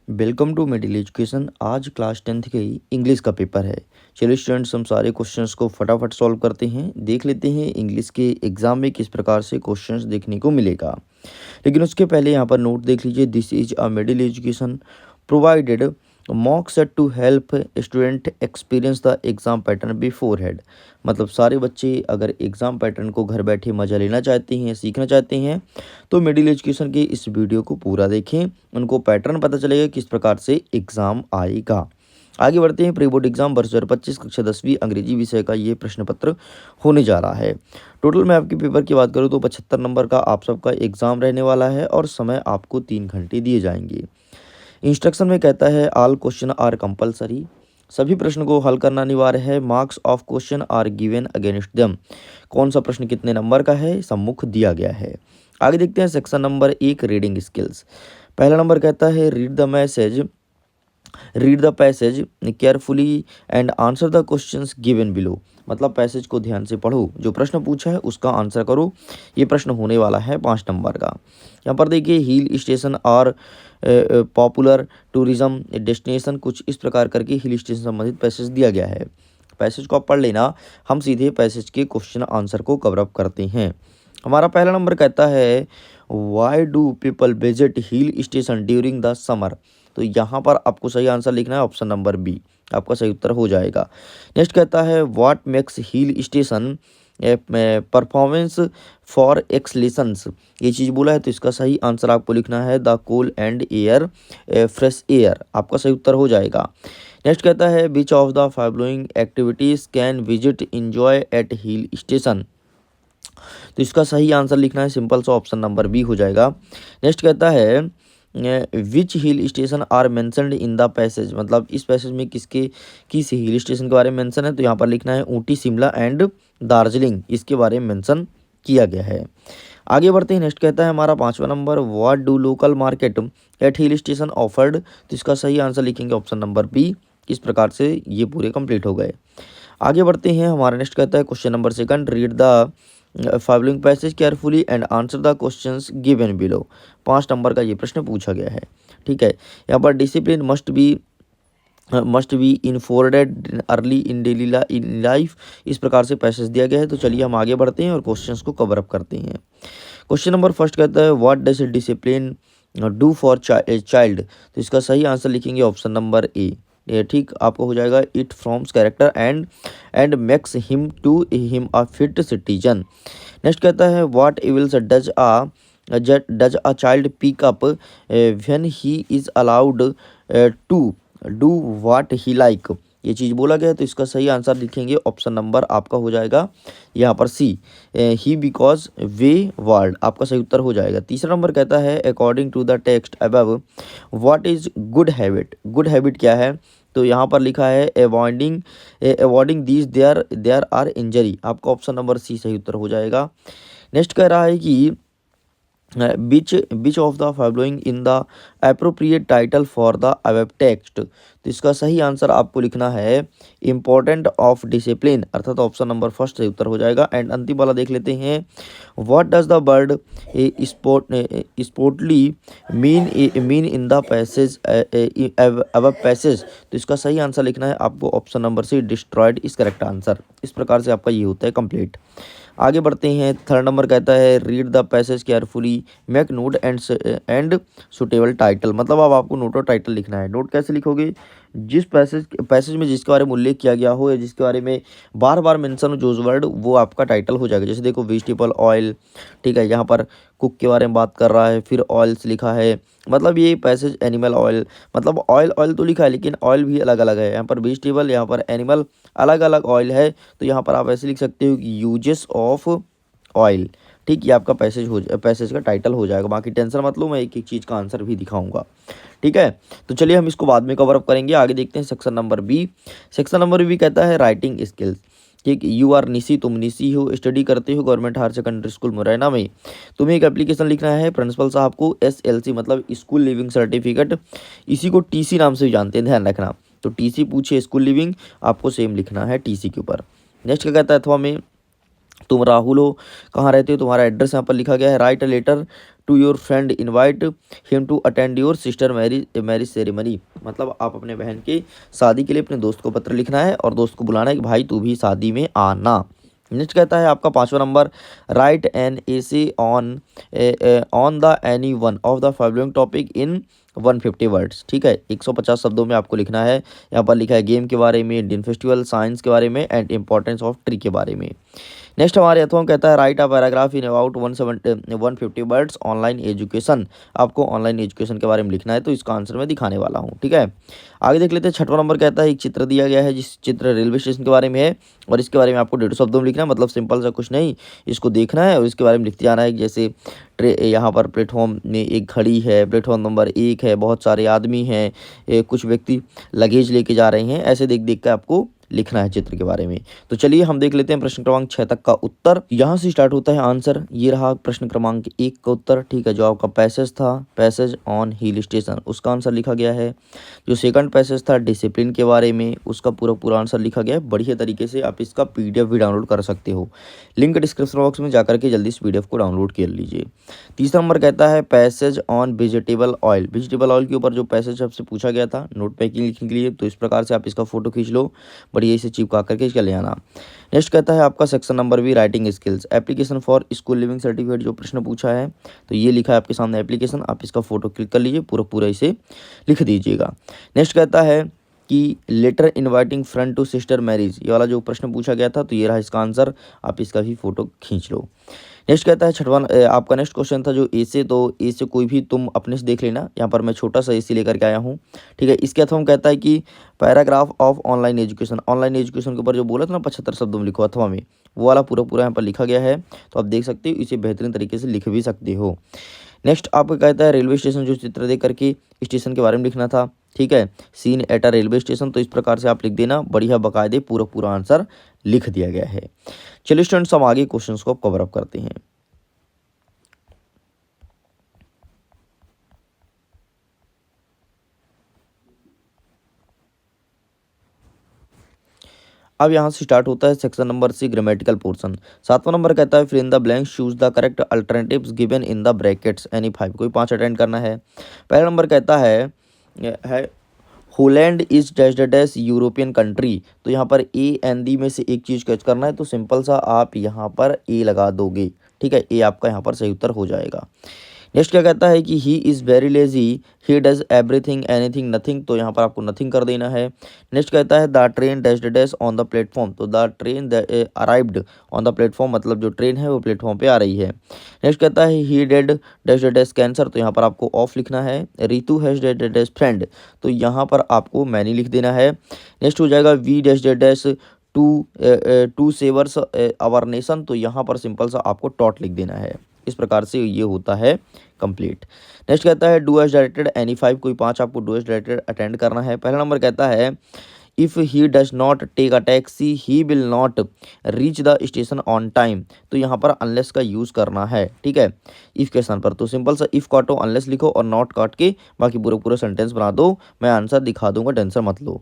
Welcome to middle education. आज class 10th के English का पेपर है। चलिए स्टूडेंट्स, हम सारे क्वेश्चंस को फटाफट सॉल्व करते हैं। देख लेते हैं इंग्लिश के एग्जाम में किस प्रकार से क्वेश्चंस देखने को मिलेगा। लेकिन उसके पहले यहाँ पर नोट देख लीजिए, this is a middle education provided mock set to help student experience the exam pattern beforehand. मतलब सारे बच्चे अगर एग्ज़ाम पैटर्न को घर बैठे मज़ा लेना चाहते हैं, सीखना चाहते हैं, तो मिडिल एजुकेशन के इस वीडियो को पूरा देखें। उनको पैटर्न पता चलेगा किस प्रकार से एग्ज़ाम आएगा। आगे बढ़ते हैं। प्री बोर्ड एग्जाम वर्ष 2025 कक्षा 10वीं अंग्रेजी विषय का ये प्रश्न पत्र होने जा रहा है। टोटल मैं आपके पेपर की बात करूँ तो 75 नंबर का आप सबका एग्ज़ाम रहने वाला है और समय आपको 3 घंटे दिए जाएंगे। इंस्ट्रक्शन में कहता है ऑल क्वेश्चन आर कंपलसरी, सभी प्रश्न को हल करना अनिवार्य है। Marks of question are given against them, कौन सा प्रश्न कितने नंबर का है सम्मुख दिया गया है। आगे देखते हैं सेक्शन नंबर 1 रीडिंग स्किल्स। पहला नंबर कहता है read the passage carefully and answer the questions given below. मतलब पैसेज को ध्यान से पढ़ो, जो प्रश्न पूछा है उसका आंसर करो। ये प्रश्न होने वाला है 5 नंबर का। यहाँ पर देखिए, हिल स्टेशन और पॉपुलर टूरिज्म डेस्टिनेशन, कुछ इस प्रकार करके हिल स्टेशन संबंधित पैसेज दिया गया है। पैसेज को आप पढ़ लेना, हम सीधे पैसेज के क्वेश्चन आंसर को कवर अप करते हैं। हमारा पहला नंबर कहता है why do people visit hill station during the summer. तो यहाँ पर आपको सही आंसर लिखना है ऑप्शन नंबर बी, आपका सही उत्तर हो जाएगा। नेक्स्ट कहता है what makes hill station performance for excursions. ये चीज़ बोला है तो इसका सही आंसर आपको लिखना है the cool and air fresh air, आपका सही उत्तर हो जाएगा। नेक्स्ट कहता है which of the following activities can visit enjoy at hill station. तो इसका सही आंसर लिखना है सिंपल सा ऑप्शन नंबर बी हो जाएगा। नेक्स्ट कहता है which hill station are mentioned in the passage. मतलब इस पैसेज में किस हिल स्टेशन के बारे में मेंशन है, तो यहाँ पर लिखना है ऊटी, शिमला एंड दार्जिलिंग, इसके बारे में मेंशन किया गया है। आगे बढ़ते हैं। नेक्स्ट कहता है हमारा 5वां number what do local market at hill station offered. तो इसका सही आंसर लिखेंगे ऑप्शन नंबर बी। इस प्रकार से ये पूरे कंप्लीट हो गए। आगे बढ़ते हैं। हमारा नेक्स्ट कहता है question number 2 read the following passage carefully and answer the questions given below. 5 number का ये प्रश्न पूछा गया है। ठीक है, यहाँ पर discipline must be enforced early in daily in life, इस प्रकार से पैसेज दिया गया है। तो चलिए हम आगे बढ़ते हैं और क्वेश्चंस को कवर अप करते हैं। क्वेश्चन नंबर फर्स्ट कहता है what does discipline do for child. तो इसका सही आंसर लिखेंगे ऑप्शन नंबर ए। ये ठीक आपको हो जाएगा it forms character and makes him a fit citizen. Next कहता है what evils does a child pick up when he is allowed to do what he like. ये चीज़ बोला गया है तो इसका सही आंसर लिखेंगे ऑप्शन नंबर आपका हो जाएगा यहाँ पर सी, ही बिकॉज वे वर्ल्ड, आपका सही उत्तर हो जाएगा। तीसरा नंबर कहता है according to the text above what is good habit. Good habit क्या है, तो यहाँ पर लिखा है avoiding these there are injury, आपका ऑप्शन नंबर सी सही उत्तर हो जाएगा। नेक्स्ट कह रहा है कि which of the following in the appropriate title for the above text. तो इसका सही आंसर आपको लिखना है इम्पोर्टेंट ऑफ डिसिप्लिन, अर्थात ऑप्शन नंबर फर्स्ट सही उत्तर हो जाएगा। एंड अंतिम वाला देख लेते हैं what does the word sportly mean in the passage above passage. तो इसका सही आंसर लिखना है आपको option number c destroyed is correct answer. इस प्रकार से आपका ये होता है कंप्लीट। आगे बढ़ते हैं। थर्ड नंबर कहता है read the passage carefully make note and suitable title. मतलब अब आपको नोट और टाइटल लिखना है। नोट कैसे लिखोगे, जिस पैसेज में जिसके बारे में उल्लेख किया गया हो या जिसके बारे में बार बार मेंशन हो जो वर्ड, वो आपका टाइटल हो जाएगा। जैसे देखो वेजिटेबल ऑयल, ठीक है, यहाँ पर कुक के बारे में बात कर रहा है, फिर ऑयल्स लिखा है, मतलब ये पैसेज एनिमल ऑयल, मतलब ऑयल तो लिखा है लेकिन ऑयल भी अलग अलग है। यहाँ पर वेजिटेबल, यहाँ पर एनिमल, अलग अलग ऑयल है। तो यहाँ पर आप ऐसे लिख सकते हो कि यूजेस ऑफ ऑयल। ठीक, ये आपका पैसेज का टाइटल हो जाएगा। बाकी टेंशन मत लो, मैं एक एक चीज़ का आंसर भी दिखाऊंगा। ठीक है, तो चलिए हम इसको बाद में कवर अप करेंगे। आगे देखते हैं section number b. Section number b कहता है राइटिंग स्किल्स। ठीक, यू आर निशी, तुम निशी हो, स्टडी करते हो government higher secondary school Morena में। तुम्हें एक एप्लीकेशन लिखना है प्रिंसिपल साहब को, SLC मतलब स्कूल लिविंग सर्टिफिकेट, इसी को TC नाम से भी जानते हैं, ध्यान रखना। तो TC पूछे स्कूल लिविंग, आपको सेम लिखना है TC के ऊपर। नेक्स्ट क्या कहता है अथवा में तुम राहुल हो, कहाँ रहते हो, तुम्हारा एड्रेस यहाँ पर लिखा गया है। Write a letter to your friend, invite him to attend your sister marriage ceremony. मतलब आप अपने बहन की शादी के लिए अपने दोस्त को पत्र लिखना है और दोस्त को बुलाना है कि भाई तू भी शादी में आना। नेक्स्ट कहता है आपका 5वां number, write an essay on the any one of the following topic in 150 words. ठीक है, 150 शब्दों में आपको लिखना है। यहाँ पर लिखा है गेम के बारे में, इंडियन फेस्टिवल, साइंस के बारे में एंड इंपॉर्टेंस ऑफ ट्री के बारे में। नेक्स्ट हमारे अथवा कहता है write a paragraph in about 150 words online education. आपको ऑनलाइन एजुकेशन के बारे में लिखना है, तो इसका आंसर मैं दिखाने वाला हूँ। ठीक है, आगे देख लेते हैं। 6वां नंबर कहता है एक चित्र दिया गया है, जिस चित्र रेलवे स्टेशन के बारे में है और इसके बारे में आपको 150 शब्दों में लिखना है। मतलब सिंपल सा कुछ नहीं, इसको देखना है और इसके बारे में लिखते जाना है। जैसे यहाँ पर प्लेटफॉर्म में एक घड़ी है, प्लेटफॉर्म नंबर 1 है, बहुत सारे आदमी हैं, कुछ व्यक्ति लगेज लेके जा रहे हैं, ऐसे देख देख कर आपको लिखना है चित्र के बारे में। तो चलिए हम देख लेते हैं प्रश्न क्रमांक 6 तक का उत्तर। यहाँ से स्टार्ट होता है आंसर। ये रहा प्रश्न क्रमांक 1 का उत्तर। ठीक है, जो आपका पैसेज था, पैसेज ऑन हिल स्टेशन, उसका आंसर लिखा गया है। जो सेकंड पैसेज था डिसिप्लिन के बारे में, उसका पूरा पूरा आंसर लिखा गया है। बढ़िया तरीके से आप इसका PDF भी डाउनलोड कर सकते हो। लिंक डिस्क्रिप्शन बॉक्स में जाकर के जल्दी इस PDF को डाउनलोड कर लीजिए। तीसरा नंबर कहता है passage on vegetable oil. Vegetable oil के ऊपर जो पैसेज आपसे पूछा गया था नोट पैकिंग लिखने के लिए, तो इस प्रकार से आप इसका फोटो खींच लो, बढ़िया इसे चिपका करके इसका ले आना। नेक्स्ट कहता है आपका सेक्शन नंबर भी writing skills, application for school leaving certificate जो प्रश्न पूछा है, तो ये लिखा है आपके सामने एप्लीकेशन, आप इसका फोटो क्लिक कर लीजिए, पूरा पूरा इसे लिख दीजिएगा। नेक्स्ट कहता है कि letter inviting friend to sister marriage, ये वाला जो प्रश्न पूछा गया था, तो ये रहा इसका आंसर, आप इसका भी फोटो खींच लो। नेक्स्ट कहता है छठवां आपका नेक्स्ट क्वेश्चन था जो ए से, तो ए से कोई भी तुम अपने से देख लेना, यहाँ पर मैं छोटा सा ए से लेकर के आया हूँ। ठीक है, इसके अथवा में कहता है कि paragraph of online education, online education के ऊपर जो बोला था ना 75 शब्दों में लिखो अथवा में, वो वाला पूरा पूरा यहाँ पर लिखा गया है, तो आप देख सकते हो, इसे बेहतरीन तरीके से लिख भी सकते हो। नेक्स्ट आपको कहता है रेलवे स्टेशन, जो चित्र देख करके स्टेशन के बारे में लिखना था। ठीक है, scene at a railway station, तो इस प्रकार से आप लिख देना, बढ़िया बकायदे पूरा पूरा आंसर लिख दिया गया है। चलिए स्टूडेंट्स, हम आगे क्वेश्चंस को कवर अप करते हैं। अब यहाँ से स्टार्ट होता है section number C grammatical portion. 7वां नंबर कहता है fill in the blanks, choose the correct alternatives given in the brackets any 5, कोई 5 अटेंड करना है। पहला नंबर कहता है Holland is dash dash European country, तो यहाँ पर A and D में से एक चीज़ कैच करना है, तो सिंपल सा आप यहाँ पर A लगा दोगे। ठीक है, A आपका यहाँ पर सही उत्तर हो जाएगा। नेक्स्ट क्या कहता है कि he is very lazy, he does everything anything nothing, तो यहाँ पर आपको नथिंग कर देना है। नेक्स्ट कहता है the train dash dash on the platform, तो the train arrived on the platform, मतलब जो ट्रेन है वो प्लेटफॉर्म पे आ रही है। नेक्स्ट कहता है ही डेड डैश डैश कैंसर, तो यहाँ पर आपको ऑफ लिखना है। Ritu has dash dash friend, तो यहाँ पर आपको मैनी लिख देना है। नेक्स्ट हो जाएगा we dash dash to serves our nation, तो यहाँ पर सिंपल सा आपको टॉट लिख देना है। इस प्रकार से ये होता है कंप्लीट। नेक्स्ट कहता है डू एज डायरेक्टेड एनी 5, कोई 5 आपको डू एज डायरेक्टेड अटेंड करना है। पहला नंबर कहता है if he does not take a taxi he will not reach the station on time, तो यहाँ पर अनलेस का यूज़ करना है। ठीक है, इफ़ के स्थान पर, तो सिंपल सा इफ़ काटो, अनलेस लिखो और नॉट काट के बाकी पूरा पूरा सेंटेंस बना दो, मैं आंसर दिखा दूंगा, टेंशन मत लो।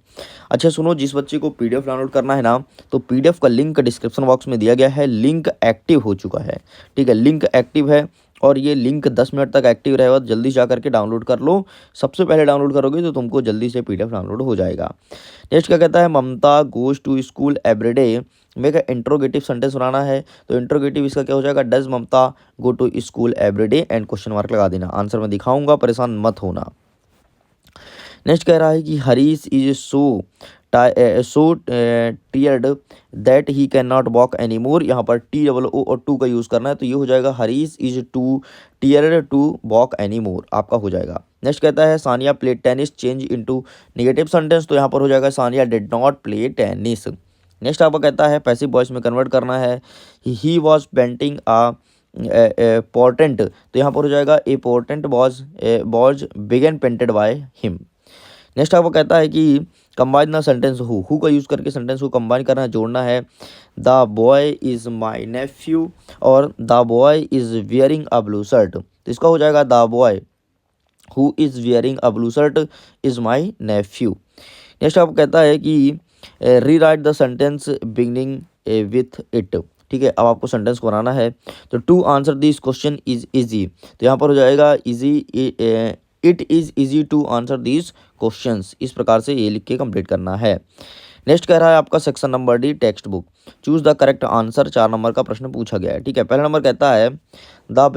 अच्छा सुनो, जिस बच्चे को PDF डाउनलोड करना है ना, तो PDF का लिंक डिस्क्रिप्शन बॉक्स में दिया गया है, लिंक एक्टिव हो चुका है। ठीक है, लिंक एक्टिव है और ये लिंक 10 मिनट तक एक्टिव रहेगा, जल्दी जा करके डाउनलोड कर लो। सबसे पहले डाउनलोड करोगे तो तुमको जल्दी से PDF डाउनलोड हो जाएगा। नेक्स्ट क्या कहता है ममता गोज टू स्कूल एवरीडे, में का इंट्रोगेटिव सेंटेंस बनाना है, तो इंट्रोगेटिव इसका क्या हो जाएगा does Mamta go to school everyday and question mark लगा देना। आंसर मैं दिखाऊंगा, परेशान मत होना। नेक्स्ट कह रहा है कि Harish is so tired that he can not walk any more, यहाँ पर TOO और टू का यूज़ करना है, तो ये हो जाएगा Harish is too tired to walk any more, आपका हो जाएगा। नेक्स्ट कहता है Sania play tennis, change into negative sentence, तो यहाँ पर हो जाएगा Sania did not play tennis. Next आपका कहता है पैसिव वॉइस में कन्वर्ट करना है, he was painting a portrait, तो यहाँ पर हो जाएगा ए पोर्टेंट वॉज बिगन पेंटेड बाय हिम। नेक्स्ट आपको कहता है कि कंबाइन द सेंटेंस हु का यूज़ करके सेंटेंस को कंबाइन करना है, जोड़ना है। The boy is my nephew और the boy is wearing a blue shirt, तो इसका हो जाएगा the boy who is wearing a blue shirt is my nephew. Next आपको कहता है कि rewrite the sentence beginning with it, ठीक ठीक है, अब आपको सेंटेंस को बनाना है। तो to answer this question is easy, तो यहाँ पर हो जाएगा easy, it is easy to answer this questions, इस प्रकार से ये लिख के कंप्लीट करना है। नेक्स्ट कह रहा है आपका section number D text book, choose the correct answer, 4 number का प्रश्न पूछा गया है। ठीक है, पहला नंबर कहता है the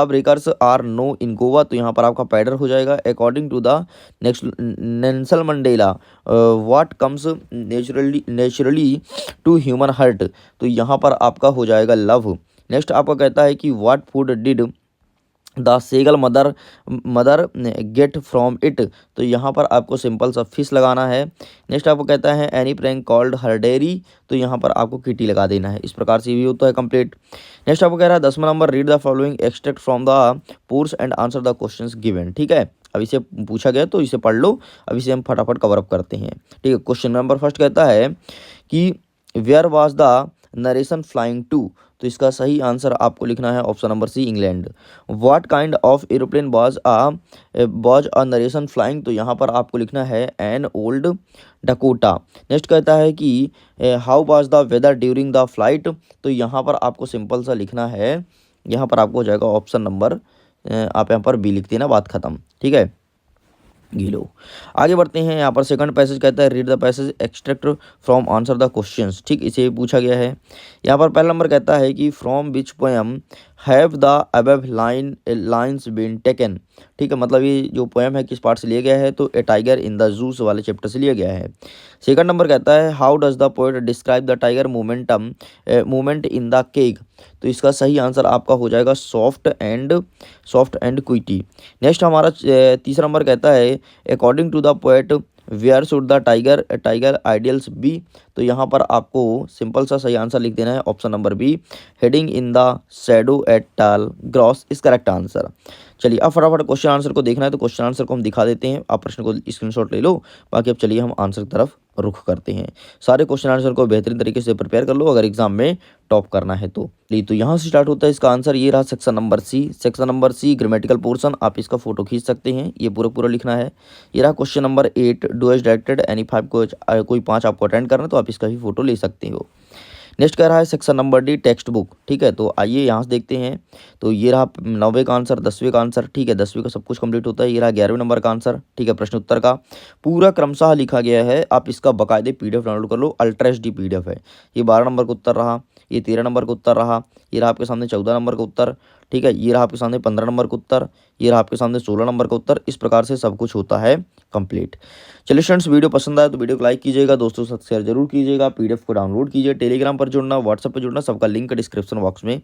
breakers are no in Goa, तो यहाँ पर आपका पैडर हो जाएगा। According to the next Nelson Mandela what comes naturally to human heart, तो यहाँ पर आपका हो जाएगा लव। नेक्स्ट आपका कहता है कि what food did the seagull mother get from it, तो यहाँ पर आपको सिंपल सा फिश लगाना है। नेक्स्ट आपको कहता है any prank called her dairy, तो यहाँ पर आपको किटी लगा देना है। इस प्रकार से भी होता है कंप्लीट। नेक्स्ट आपको कह रहा है 10वां number read the following extract from the prose and answer the questions given. ठीक है, अब इसे पूछा गया तो इसे पढ़ लो। अब इसे हम फटाफट कवर अप करते हैं। ठीक है, क्वेश्चन नंबर फर्स्ट कहता है कि where was the narration flying to, तो इसका सही आंसर आपको लिखना है option number C England. What kind of aeroplane was a narration flying, तो यहाँ पर आपको लिखना है एन ओल्ड डकोटा। नेक्स्ट कहता है कि how was the weather during the flight, तो यहाँ पर आपको सिंपल सा लिखना है, यहाँ पर आपको हो जाएगा ऑप्शन नंबर, आप यहाँ पर बी लिख देना, बात खत्म। ठीक है, ये लो आगे बढ़ते हैं। यहाँ पर सेकंड पैसेज कहता है read the passage extract from answer the questions. ठीक, इसे पूछा गया है। यहाँ पर पहला नंबर कहता है कि from which poem have the above lines been taken. ठीक है, मतलब ये जो पोएम है किस पार्ट से लिया गया है, तो ए टाइगर इन द जूस वाले चैप्टर से लिया गया है। सेकंड नंबर कहता है how does the poet describe the tiger movement in the cake, तो इसका सही आंसर आपका हो जाएगा सॉफ्ट एंड क्विटी। नेक्स्ट हमारा तीसरा नंबर कहता है according to the poet where should the tiger ideals be, तो यहाँ पर आपको सिंपल सा सही आंसर लिख देना है option number B heading in the shadow at tall grass is correct answer. चलिए अब फटाफट क्वेश्चन आंसर को देखना है, तो क्वेश्चन आंसर को हम दिखा देते हैं, आप प्रश्न को स्क्रीनशॉट ले लो। बाकी अब चलिए हम आंसर की तरफ रुख करते हैं। सारे क्वेश्चन आंसर को बेहतरीन तरीके से प्रिपेयर कर लो अगर एग्जाम में टॉप करना है तो। तो यहाँ से स्टार्ट होता है इसका आंसर, ये रहा section number C grammatical portion, आप इसका फोटो खींच सकते हैं, ये पूरा लिखना है। ये रहा question number 8 do as directed any 5 कोई 5 आपको अटेंड करना है तो आप इसका भी फोटो ले सकते हो। नेक्स्ट कह रहा है section number D text book. ठीक है, तो आइए यहाँ से देखते हैं। तो ये रहा 9वें का आंसर, 10वें का आंसर। ठीक है, 10वीं का सब कुछ कंप्लीट होता है। ये रहा 11वें नंबर का आंसर। ठीक है, प्रश्न उत्तर का पूरा क्रमशः लिखा गया है, आप इसका बाकायदे पीडीएफ डाउनलोड कर लो, अल्ट्रा एचडी पीडीएफ है। ये 12 नंबर का उत्तर रहा, ये 13 नंबर का उत्तर रहा, ये रहा आपके सामने 14 नंबर का उत्तर। ठीक है, ये रहा आपके सामने 15 नंबर का उत्तर, ये रहा आपके सामने 16 नंबर का उत्तर। इस प्रकार से सब कुछ होता है कंप्लीट। चलिए स्टूडेंट्स, वीडियो पसंद आया तो वीडियो को लाइक कीजिएगा, दोस्तों के साथ शेयर जरूर कीजिएगा, पीडीएफ को डाउनलोड कीजिए, टेलीग्राम पर जुड़ना, व्हाट्सएप पर जुड़ना, सबका लिंक डिस्क्रिप्शन बॉक्स में